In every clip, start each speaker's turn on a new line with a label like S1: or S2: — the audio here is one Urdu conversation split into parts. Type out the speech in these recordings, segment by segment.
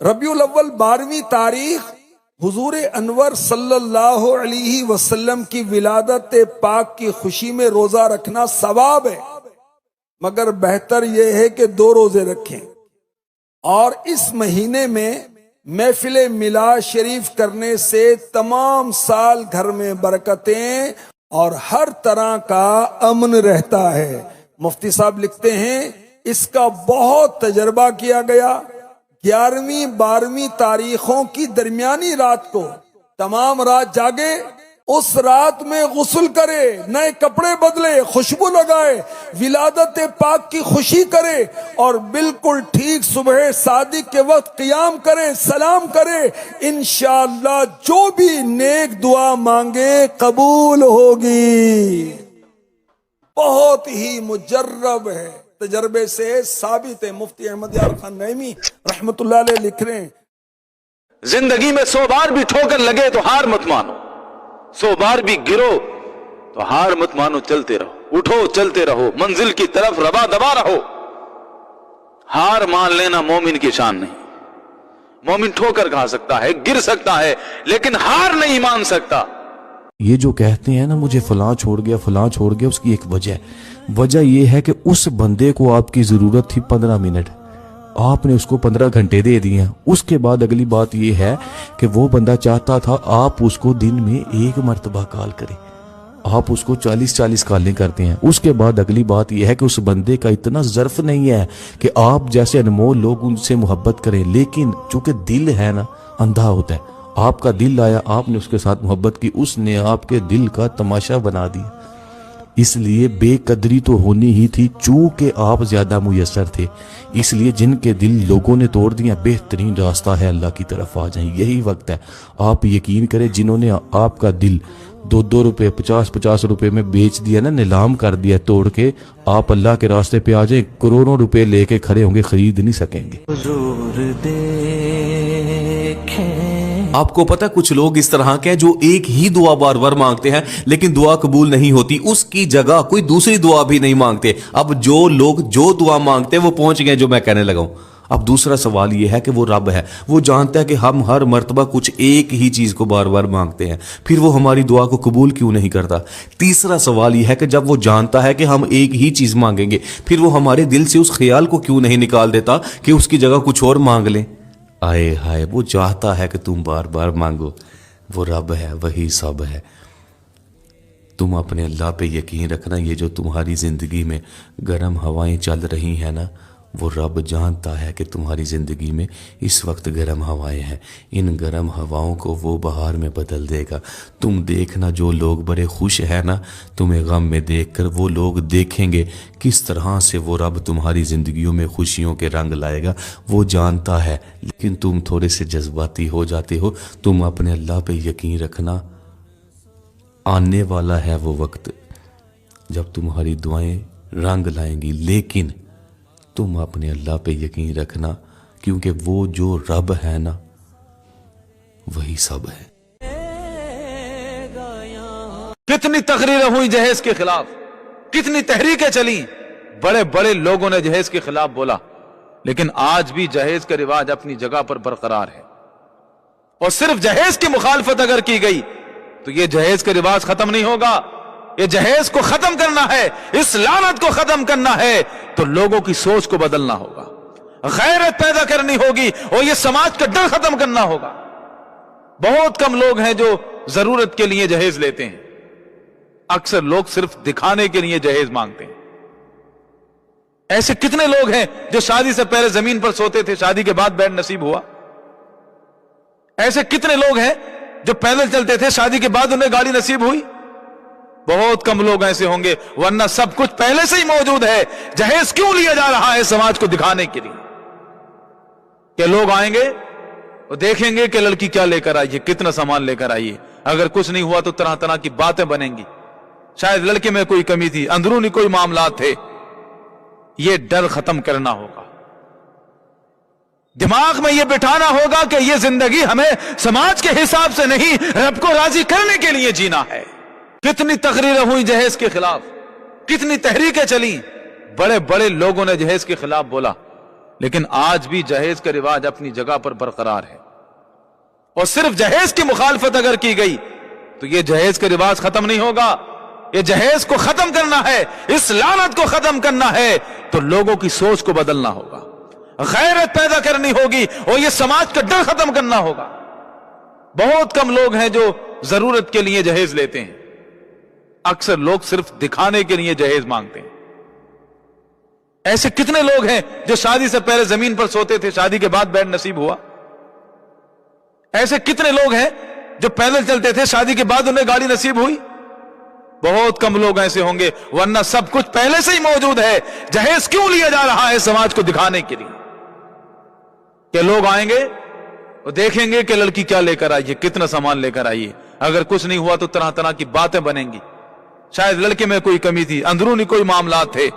S1: ربیع الاول 12ویں تاریخ حضور انور صلی اللہ علیہ وسلم کی ولادت پاک کی خوشی میں روزہ رکھنا ثواب ہے، مگر بہتر یہ ہے کہ 2 روزے رکھیں، اور اس مہینے میں محفل میلاد شریف کرنے سے تمام سال گھر میں برکتیں اور ہر طرح کا امن رہتا ہے۔ مفتی صاحب لکھتے ہیں اس کا بہت تجربہ کیا گیا۔ 11ویں 12ویں تاریخوں کی درمیانی رات کو تمام رات جاگے، اس رات میں غسل کرے، نئے کپڑے بدلے، خوشبو لگائے، ولادت پاک کی خوشی کرے، اور بالکل ٹھیک صبح صادق کے وقت قیام کرے، سلام کرے، انشاءاللہ جو بھی نیک دعا مانگے قبول ہوگی۔ بہت ہی مجرب ہے، تجربے سے ثابت ہے۔ مفتی احمد یار خان نعیمی رحمت اللہ علیہ لکھ رہے ہیں،
S2: زندگی میں 100 بار بھی ٹھوکر لگے تو ہار مت مانو، 100 بار بھی گرو تو ہار مت مانو، چلتے رہو، اٹھو چلتے رہو، منزل کی طرف ربا دبا رہو۔ ہار مان لینا مومن کی شان نہیں۔ مومن ٹھوکر کھا سکتا ہے، گر سکتا ہے، لیکن ہار نہیں مان سکتا۔
S3: یہ جو کہتے ہیں نا مجھے فلاں چھوڑ گیا فلاں چھوڑ گیا، اس کی ایک وجہ یہ ہے کہ اس بندے کو آپ کی ضرورت تھی 15 منٹ، آپ نے اس کو 15 گھنٹے دے دیے ہیں۔ اس کے بعد اگلی بات یہ ہے کہ وہ بندہ چاہتا تھا آپ اس کو دن میں 1 مرتبہ کال کریں، آپ اس کو 40 کالیں کرتے ہیں۔ اس کے بعد اگلی بات یہ ہے کہ اس بندے کا اتنا ظرف نہیں ہے کہ آپ جیسے انمول لوگ ان سے محبت کریں، لیکن چونکہ دل ہے نا اندھا ہوتا ہے، آپ کا دل آیا، آپ نے اس کے ساتھ محبت کی، اس نے آپ کے دل کا تماشا بنا دیا۔ اس لیے بے قدری تو ہونی ہی تھی، چونکہ آپ زیادہ میسر تھے، اس لیے جن کے دل لوگوں نے توڑ دیا، بہترین راستہ ہے اللہ کی طرف آ جائیں، یہی وقت ہے۔ آپ یقین کریں جنہوں نے آپ کا دل 2 روپے 50 روپے میں بیچ دیا نا، نیلام کر دیا توڑ کے، آپ اللہ کے راستے پہ آ جائیں، کروڑوں روپے لے کے کھڑے ہوں گے، خرید نہیں سکیں گے۔ آپ کو پتہ کچھ لوگ اس طرح کے ہیں جو ایک ہی دعا بار بار مانگتے ہیں لیکن دعا قبول نہیں ہوتی، اس کی جگہ کوئی دوسری دعا بھی نہیں مانگتے۔ اب جو لوگ جو دعا مانگتے ہیں وہ پہنچ گئے جو میں کہنے لگا ہوں۔ اب دوسرا سوال یہ ہے کہ وہ رب ہے، وہ جانتا ہے کہ ہم ہر مرتبہ کچھ ایک ہی چیز کو بار بار مانگتے ہیں، پھر وہ ہماری دعا کو قبول کیوں نہیں کرتا؟ تیسرا سوال یہ ہے کہ جب وہ جانتا ہے کہ ہم ایک ہی چیز مانگیں گے، پھر وہ ہمارے دل سے اس خیال کو کیوں نہیں نکال دیتا کہ اس کی جگہ کچھ اور مانگ لیں؟ آئے ہائے، وہ چاہتا ہے کہ تم بار بار مانگو، وہ رب ہے، وہی سب ہے۔ تم اپنے اللہ پہ یقین رکھنا، یہ جو تمہاری زندگی میں گرم ہوائیں چل رہی ہیں نا، وہ رب جانتا ہے کہ تمہاری زندگی میں اس وقت گرم ہوائیں ہیں، ان گرم ہواؤں کو وہ بہار میں بدل دے گا۔ تم دیکھنا جو لوگ بڑے خوش ہیں نا، تمہیں غم میں دیکھ کر وہ لوگ دیکھیں گے کس طرح سے وہ رب تمہاری زندگیوں میں خوشیوں کے رنگ لائے گا، وہ جانتا ہے، لیکن تم تھوڑے سے جذباتی ہو جاتے ہو۔ تم اپنے اللہ پہ یقین رکھنا، آنے والا ہے وہ وقت جب تمہاری دعائیں رنگ لائیں گی، لیکن تم اپنے اللہ پہ یقین رکھنا، کیونکہ وہ جو رب ہے نا وہی سب ہے۔
S2: کتنی تقریریں ہوئی جہیز کے خلاف، کتنی تحریکیں چلی، بڑے بڑے لوگوں نے جہیز کے خلاف بولا، لیکن آج بھی جہیز کا رواج اپنی جگہ پر برقرار ہے۔ اور صرف جہیز کی مخالفت اگر کی گئی تو یہ جہیز کا رواج ختم نہیں ہوگا۔ یہ جہیز کو ختم کرنا ہے، اس لعنت کو ختم کرنا ہے تو لوگوں کی سوچ کو بدلنا ہوگا، غیرت پیدا کرنی ہوگی، اور یہ سماج کا ڈر ختم کرنا ہوگا۔ بہت کم لوگ ہیں جو ضرورت کے لیے جہیز لیتے ہیں، اکثر لوگ صرف دکھانے کے لیے جہیز مانگتے ہیں۔ ایسے کتنے لوگ ہیں جو شادی سے پہلے زمین پر سوتے تھے، شادی کے بعد بیڈ نصیب ہوا؟ ایسے کتنے لوگ ہیں جو پیدل چلتے تھے، شادی کے بعد انہیں گاڑی نصیب ہوئی؟ بہت کم لوگ ایسے ہوں گے، ورنہ سب کچھ پہلے سے ہی موجود ہے۔ جہیز کیوں لیا جا رہا ہے؟ سماج کو دکھانے کے لیے کہ لوگ آئیں گے اور دیکھیں گے کہ لڑکی کیا لے کر آئی ہے، کتنا سامان لے کر آئی ہے۔ اگر کچھ نہیں ہوا تو طرح طرح کی باتیں بنیں گی، شاید لڑکے میں کوئی کمی تھی، اندرونی کوئی معاملات تھے۔ یہ ڈر ختم کرنا ہوگا، دماغ میں یہ بٹھانا ہوگا کہ یہ زندگی ہمیں سماج کے حساب سے نہیں، رب کو راضی کرنے کے لیے جینا ہے۔ کتنی تقریریں ہوئی جہیز کے خلاف، کتنی تحریکیں چلی، بڑے بڑے لوگوں نے جہیز کے خلاف بولا، لیکن آج بھی جہیز کا رواج اپنی جگہ پر برقرار ہے. اور صرف جہیز کی مخالفت اگر کی گئی تو یہ جہیز کا رواج ختم نہیں ہوگا. یہ جہیز کو ختم کرنا ہے, اس لعنت کو ختم کرنا ہے تو لوگوں کی سوچ کو بدلنا ہوگا, غیرت پیدا کرنی ہوگی اور یہ سماج کا ڈر ختم کرنا ہوگا. بہت کم لوگ ہیں جو ضرورت کے لیے جہیز لیتے ہیں, اکثر لوگ صرف دکھانے کے لیے جہیز مانگتے ہیں. ایسے کتنے لوگ ہیں جو شادی سے پہلے زمین پر سوتے تھے, شادی کے بعد بیڈ نصیب ہوا. ایسے کتنے لوگ ہیں جو پیدل چلتے تھے, شادی کے بعد انہیں گاڑی نصیب ہوئی. بہت کم لوگ ایسے ہوں گے, ورنہ سب کچھ پہلے سے ہی موجود ہے. جہیز کیوں لیا جا رہا ہے؟ سماج کو دکھانے کے لیے کہ لوگ آئیں گے اور دیکھیں گے کہ لڑکی کیا لے کر آئی ہے, کتنا سامان لے کر آئی ہے. اگر کچھ نہیں ہوا تو طرح طرح کی باتیں بنیں گی, شاید لڑکے میں کوئی کمی تھی, اندرونی کوئی معاملات تھے.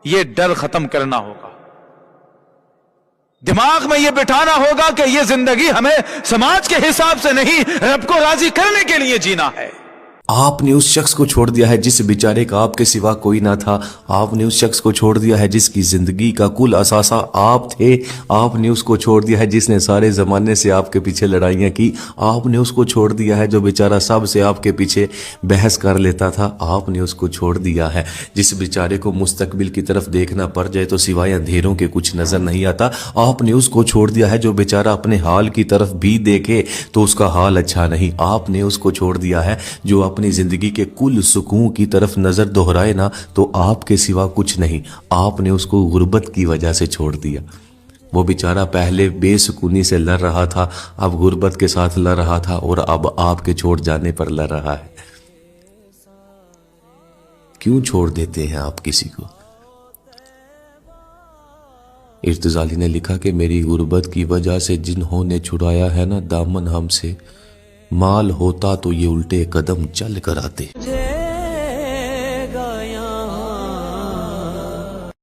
S2: یہ ڈر ختم کرنا ہوگا, دماغ میں یہ بٹھانا ہوگا کہ یہ زندگی ہمیں سماج کے حساب سے نہیں, رب کو راضی کرنے کے لیے جینا ہے.
S3: آپ نے اس شخص کو چھوڑ دیا ہے جس بیچارے کا آپ کے سوا کوئی نہ تھا. آپ نے اس شخص کو چھوڑ دیا ہے جس کی زندگی کا کل اثاثہ آپ تھے. آپ نے اس کو چھوڑ دیا ہے جس نے سارے زمانے سے آپ کے پیچھے لڑائیاں کی. آپ نے اس کو چھوڑ دیا ہے جو بیچارہ سب سے آپ کے پیچھے بحث کر لیتا تھا. آپ نے اس کو چھوڑ دیا ہے جس بیچارے کو مستقبل کی طرف دیکھنا پڑ جائے تو سوائے اندھیروں کے کچھ نظر نہیں آتا. آپ نے اس کو چھوڑ دیا ہے جو بیچارہ اپنے حال کی طرف بھی دیکھے تو اس کا حال اچھا نہیں. آپ نے اس کو چھوڑ دیا ہے جو اپنی زندگی کے کل سکون کی طرف نظر دہرائے نا تو آپ کے سوا کچھ نہیں. آپ نے اس کو غربت کی وجہ سے چھوڑ دیا. وہ بیچارہ پہلے بے سکونی سے لڑ رہا تھا, اب غربت کے ساتھ لڑ رہا تھا, اور اب آپ کے چھوڑ جانے پر لڑ رہا ہے. کیوں چھوڑ دیتے ہیں آپ کسی کو؟ ارتضالی نے لکھا کہ میری غربت کی وجہ سے جنہوں نے چھڑایا ہے نا دامن ہم سے, مال ہوتا تو یہ الٹے قدم چل کر آتے.